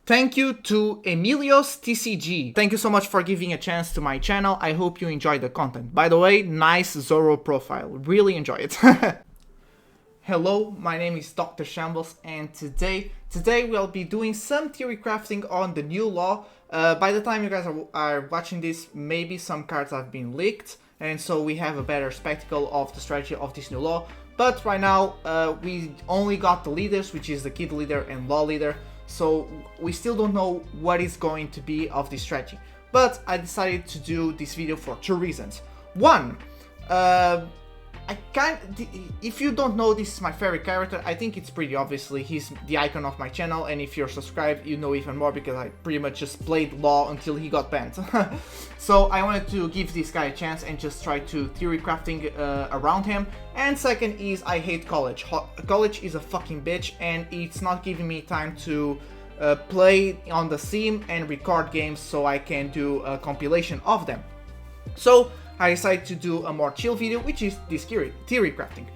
Thank you to Emilios TCG. Thank you so much for giving a chance to my channel. I hope you enjoy the content. By the way, nice Zoro profile. Really enjoy it. Hello, my name is Dr. Shambles, and today we'll be doing some theory crafting on the new law. By the time you guys are watching this, maybe some cards have been leaked, and so we have a better spectacle of the strategy of this new law. But right now, we only got the leaders, which is the kid leader and law leader. So we still don't know what is going to be of this strategy. But I decided to do this video for two reasons. One, if you don't know, this is my favorite character. I think it's pretty obviously he's the icon of my channel, and if you're subscribed, you know even more because I pretty much just played law until he got banned. So I wanted to give this guy a chance and just try to theory crafting around him. And second is I hate college. College is a fucking bitch, and it's not giving me time to play on the sim and record games so I can do a compilation of them. So I decided to do a more chill video, which is this theory crafting.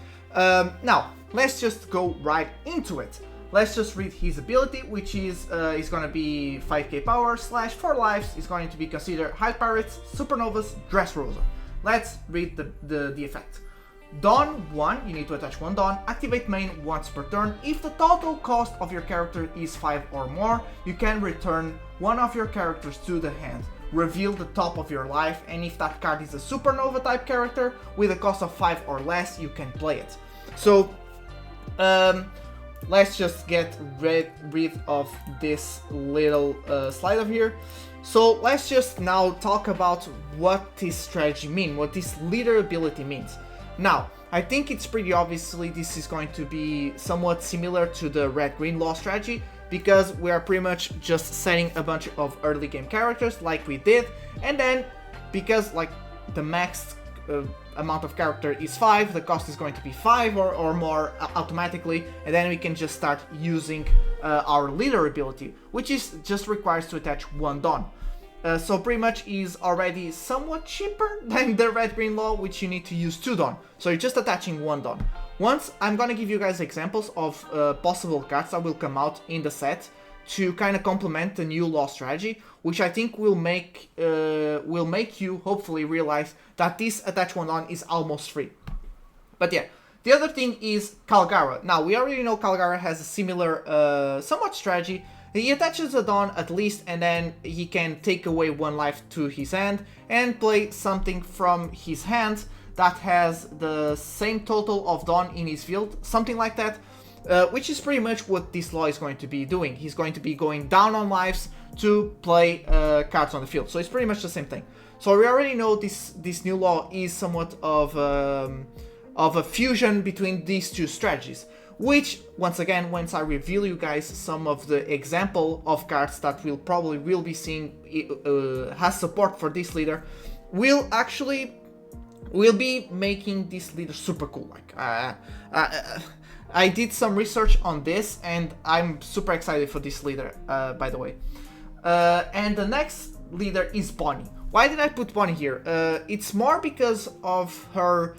Now, let's just go right into it. Let's just read his ability, which is going to be 5k power / 4 lives. Is going to be considered high pirates, supernovas, Dressrosa. Let's read the effect. Dawn 1, you need to attach 1 Dawn, activate main once per turn. If the total cost of your character is 5 or more, you can return one of your characters to the hand. Reveal the top of your life, and if that card is a supernova type character with a cost of 5 or less, you can play it. So let's just get rid of this little slide over here. So let's just now talk about what this strategy means, what this leader ability means. Now, I think it's pretty obviously this is going to be somewhat similar to the red-green law strategy, because we are pretty much just setting a bunch of early game characters like we did, and then because like the max amount of character is 5, the cost is going to be 5 or more automatically, and then we can just start using our leader ability, which is just requires to attach 1 Dawn. So pretty much is already somewhat cheaper than the red-green law, which you need to use 2 Dawn. So you're just attaching 1 Dawn. Once I'm gonna give you guys examples of possible cards that will come out in the set to kind of complement the new law strategy, which I think will make you hopefully realize that this attach 1 Dawn is almost free. But yeah, the other thing is Calgara. Now we already know Calgara has a similar somewhat strategy. He attaches a Dawn at least, and then he can take away 1 life to his hand and play something from his hand that has the same total of Dawn in his field, something like that, which is pretty much what this law is going to be doing. He's going to be going down on lives to play cards on the field, so it's pretty much the same thing. So we already know this new law is somewhat of a fusion between these two strategies, which, once again, once I reveal you guys some of the example of cards that we'll probably be seeing has support for this leader, we'll be making this leader super cool. Like I did some research on this, and I'm super excited for this leader, by the way. And the next leader is Bonnie. Why did I put Bonnie here? It's more because of her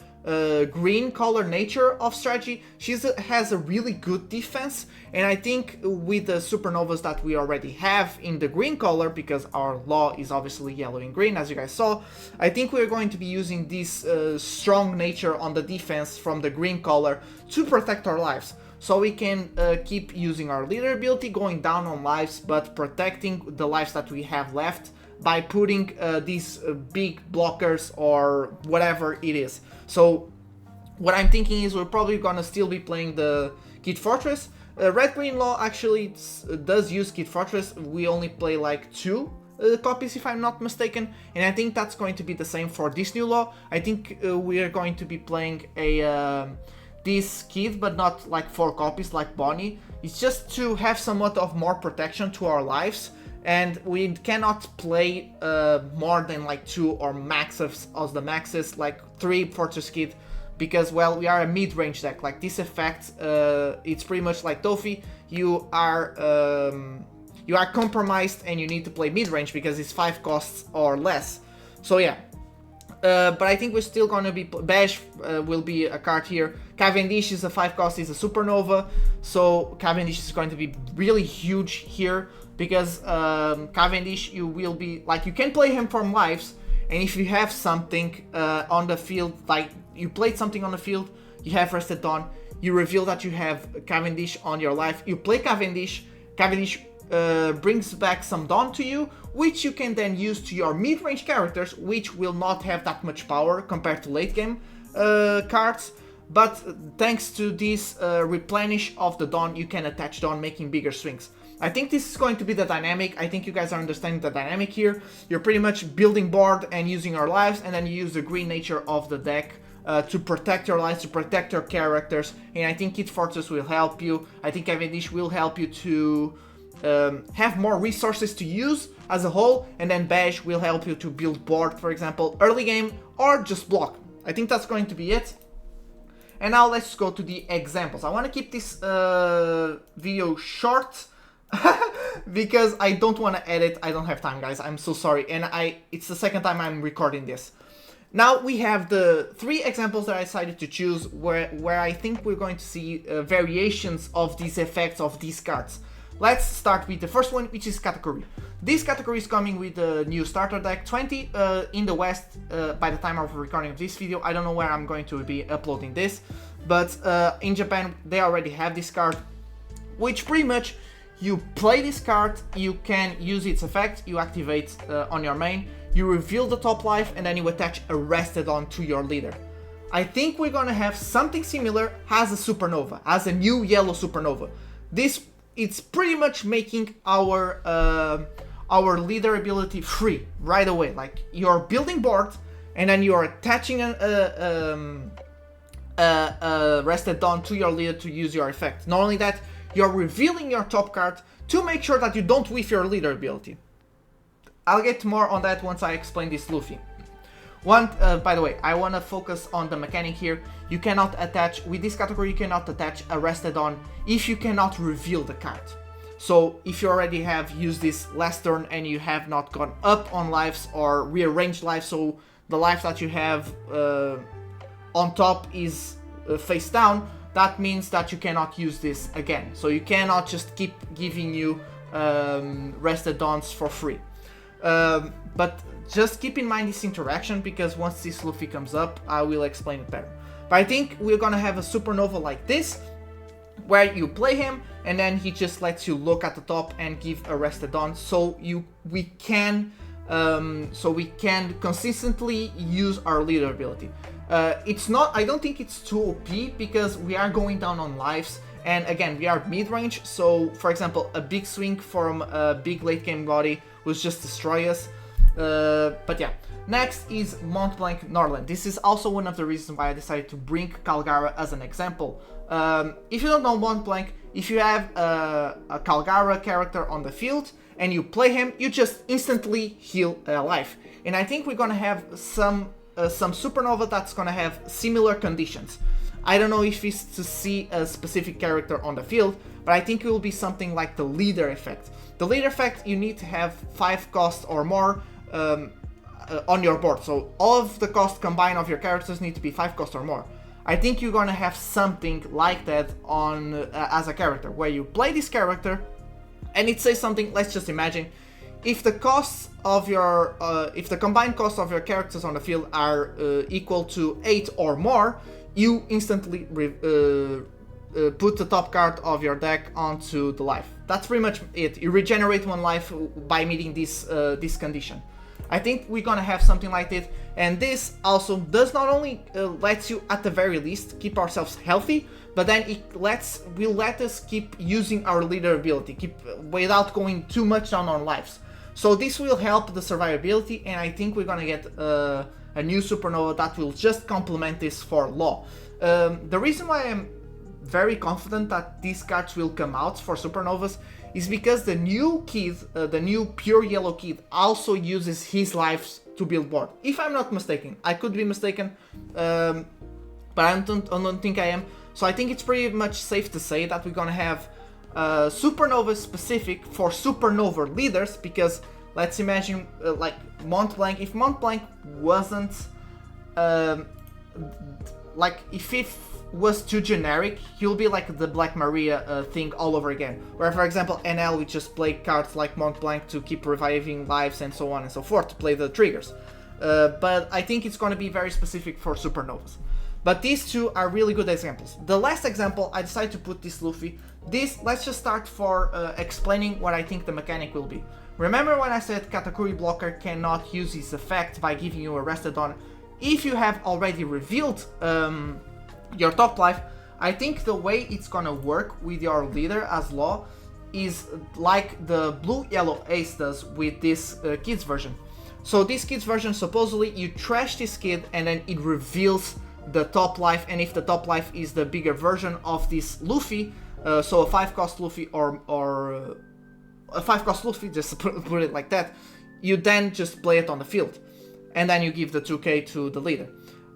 green color nature of strategy. She has a really good defense, and I think with the supernovas that we already have in the green color, because our law is obviously yellow and green as you guys saw, I think we're going to be using this strong nature on the defense from the green color to protect our lives. So we can keep using our leader ability, going down on lives, but protecting the lives that we have left by putting these big blockers or whatever it is. So what I'm thinking is we're probably gonna still be playing the Kid Fortress. Red-green law actually does use Kid Fortress. We only play like 2 copies if I'm not mistaken, and I think that's going to be the same for this new law. I think we are going to be playing this kid, but not like 4 copies like Bonnie. It's just to have somewhat of more protection to our lives, and we cannot play more than like 2 or max of the maxes, like 3 Fortress Kid, because, well, we are a mid-range deck. Like this effect, it's pretty much like Tofi. You are compromised and you need to play mid-range because it's 5 costs or less. So yeah, But I think we're still gonna be... Bash will be a card here. Cavendish is a 5 cost, is a supernova. So Cavendish is going to be really huge here. Because Cavendish, you will be... Like, you can play him from lives. And if you have something on the field, like you played something on the field, you have Rested Dawn, you reveal that you have Cavendish on your life, you play Cavendish, Cavendish brings back some Dawn to you, which you can then use to your mid-range characters, which will not have that much power compared to late-game cards. But thanks to this replenish of the Dawn, you can attach Dawn, making bigger swings. I think this is going to be the dynamic. I think you guys are understanding the dynamic here. You're pretty much building board and using your lives, and then you use the green nature of the deck to protect your lives, to protect your characters. And I think Kid Fortress will help you. I think Cavendish will help you to have more resources to use as a whole, and then Bash will help you to build board, for example, early game, or just block. I think that's going to be it. And now let's go to the examples. I want to keep this video short because I don't want to edit. I don't have time, guys. I'm so sorry. And it's the second time I'm recording this. Now we have the 3 examples that I decided to choose where I think we're going to see variations of these effects of these cards. Let's start with the first one, which is category. This category is coming with the new starter deck, 20 in the West by the time of recording of this video. I don't know where I'm going to be uploading this, but in Japan they already have this card, which pretty much you play this card, you can use its effect, you activate on your main, you reveal the top life, and then you attach a Rested On to your leader. I think we're gonna have something similar as a supernova, as a new yellow supernova. It's pretty much making our leader ability free right away. Like, you're building board, and then you're attaching a Rested Dawn to your leader to use your effect. Not only that, you're revealing your top card to make sure that you don't whiff your leader ability. I'll get more on that once I explain this Luffy. By the way, I want to focus on the mechanic here. You cannot attach, with this category, you cannot attach a Rested On if you cannot reveal the card. So if you already have used this last turn and you have not gone up on lives or rearranged lives, so the life that you have on top is face down, that means that you cannot use this again. So you cannot just keep giving you Rested Dawns for free. But just keep in mind this interaction, because once this Luffy comes up, I will explain it better. But I think we're gonna have a supernova like this, where you play him and then he just lets you look at the top and give a Rested On, so we can consistently use our leader ability. I don't think it's too OP, because we are going down on lives, and again, we are mid-range, so for example, a big swing from a big late game body will just destroy us. But yeah, next is Mont Blanc Norland. This is also one of the reasons why I decided to bring Calgara as an example. If you don't know Mont Blanc, if you have a Calgara character on the field and you play him, you just instantly heal a life. And I think we're gonna have some supernova that's gonna have similar conditions. I don't know if it's to see a specific character on the field, but I think it will be something like the leader effect. The leader effect, you need to have 5 costs or more on your board. So all of the costs combined of your characters need to be 5 costs or more. I think you're gonna have something like that on as a character, where you play this character and it says something. Let's just imagine if the costs of your if the combined costs of your characters on the field are equal to 8 or more, you instantly put the top card of your deck onto the life. That's pretty much it. You regenerate 1 life by meeting this condition. I think we're gonna have something like it, and this also does not only lets you at the very least keep ourselves healthy, but then it will let us keep using our leader ability, without going too much down on lives. So this will help the survivability, and I think we're gonna get a new supernova that will just complement this for Law. The reason why I'm very confident that these cards will come out for supernovas is because the new kid, the new pure yellow kid, also uses his lives to build board. If I'm not mistaken, I could be mistaken, but I don't think I am. So I think it's pretty much safe to say that we're gonna have supernova specific for supernova leaders, because let's imagine like Mont Blanc. If Mont Blanc wasn't like if it was too generic, he'll be like the Black Maria thing all over again. Where, for example, NL we just play cards like Mont Blanc to keep reviving lives and so on and so forth to play the triggers. But I think it's going to be very specific for Supernovas. But these two are really good examples. The last example, I decided to put this Luffy. Let's just start for explaining what I think the mechanic will be. Remember when I said Katakuri blocker cannot use his effect by giving you a rested on if you have already revealed your top life? I think the way it's gonna work with your leader as Law is like the blue-yellow ace does with this kids version. So this kids version, supposedly you trash this kid and then it reveals the top life, and if the top life is the bigger version of this Luffy, so a 5-cost Luffy or a 5-cost Luffy, just to put it like that, you then just play it on the field, and then you give the 2k to the leader.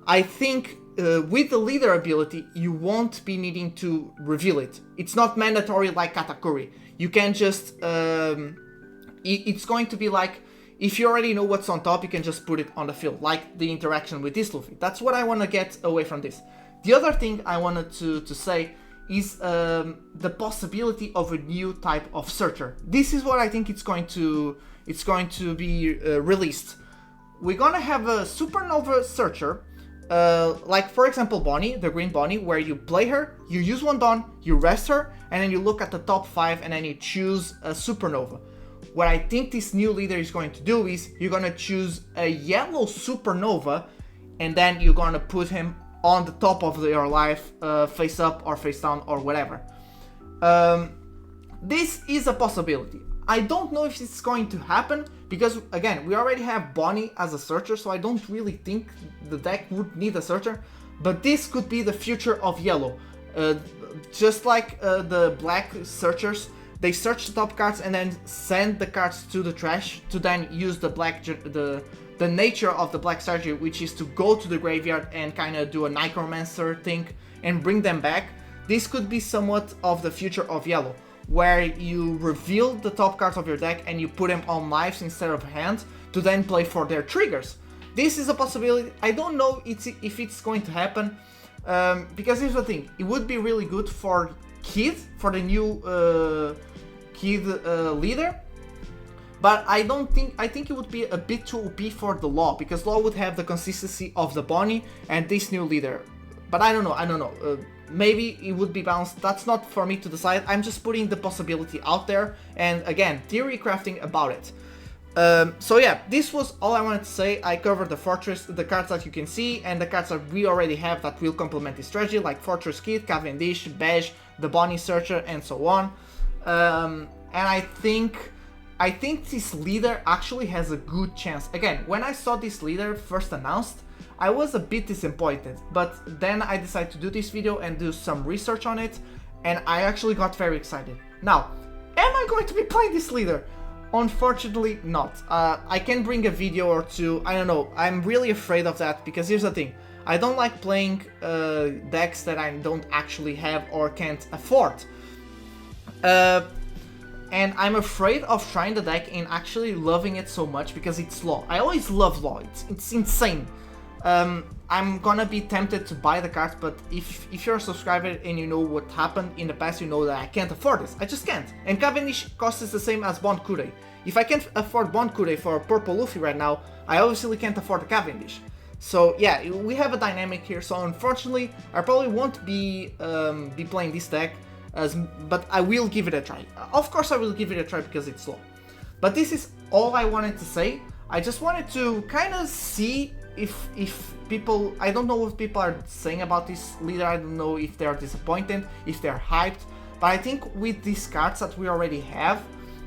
I think with the leader ability, you won't be needing to reveal it. It's not mandatory like Katakuri. You can just, it's going to be like, if you already know what's on top, you can just put it on the field, like the interaction with this Luffy. That's what I want to get away from this. The other thing I wanted to say is the possibility of a new type of searcher. This is what I think it's going to be released. We're gonna have a supernova searcher, like for example Bonnie, the green Bonnie, where you play her, you use one Dawn, you rest her, and then you look at the top 5 and then you choose a supernova. What I think this new leader is going to do is you're gonna choose a yellow supernova, and then you're gonna put him on the top of your life, face up or face down or whatever. This is a possibility. I don't know if it's going to happen because, again, we already have Bonnie as a searcher, so I don't really think the deck would need a searcher, but this could be the future of yellow. Just like the black searchers, they search the top cards and then send the cards to the trash to then use the black, the nature of the black strategy, which is to go to the graveyard and kind of do a necromancer thing and bring them back. This could be somewhat of the future of yellow, where you reveal the top cards of your deck and you put them on lives instead of hand to then play for their triggers. This is a possibility. I don't know if it's going to happen, because here's the thing, it would be really good for Kid, for the new Kid leader, but I think it would be a bit too OP for the Law, because Law would have the consistency of the Bonnie and this new leader. But I don't know, maybe it would be balanced. That's not for me to decide. I'm just putting the possibility out there, and again, theory crafting about it. So yeah, this was all I wanted to say. I covered the Fortress, the cards that you can see, and the cards that we already have that will complement this strategy, like Fortress Kid, Cavendish, Beige, the Bonnie Searcher, and so on. And I think this leader actually has a good chance. Again, when I saw this leader first announced, I was a bit disappointed, but then I decided to do this video and do some research on it, and I actually got very excited. Now, am I going to be playing this leader? Unfortunately not. I can bring a video or two, I don't know, I'm really afraid of that, because here's the thing, I don't like playing decks that I don't actually have or can't afford. And I'm afraid of trying the deck and actually loving it so much because it's Law. I always love Law, it's insane. I'm gonna be tempted to buy the cards, but if you're a subscriber and you know what happened in the past, you know that I can't afford this. I just can't. And Cavendish cost is the same as Bond Kure. If I can't afford Bond Kure for a purple Luffy right now, I obviously can't afford the Cavendish. So yeah, we have a dynamic here. So unfortunately, I probably won't be playing this deck, but I will give it a try. Of course I will give it a try because it's Law. But this is all I wanted to say. I just wanted to kind of see if people, I don't know what people are saying about this leader. I don't know if they're disappointed, if they're hyped, but I think with these cards that we already have,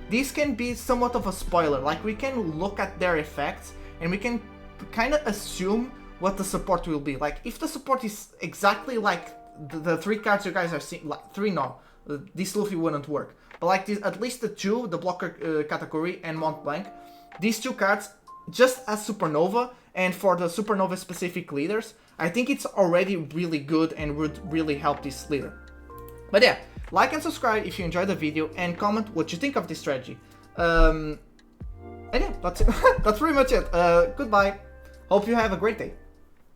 this can be somewhat of a spoiler. Like, we can look at their effects and we can kind of assume what the support will be. Like, if the support is exactly like the 3 cards you guys are seeing, like 3 no, this Luffy wouldn't work, but like this, at least the 2, the blocker Katakuri and Mont Blanc, these 2 cards just as Supernova, and for the Supernova specific leaders, I think it's already really good and would really help this leader. But yeah, like and subscribe if you enjoyed the video, and comment what you think of this strategy. And yeah, that's it. That's pretty much it. Goodbye. Hope you have a great day.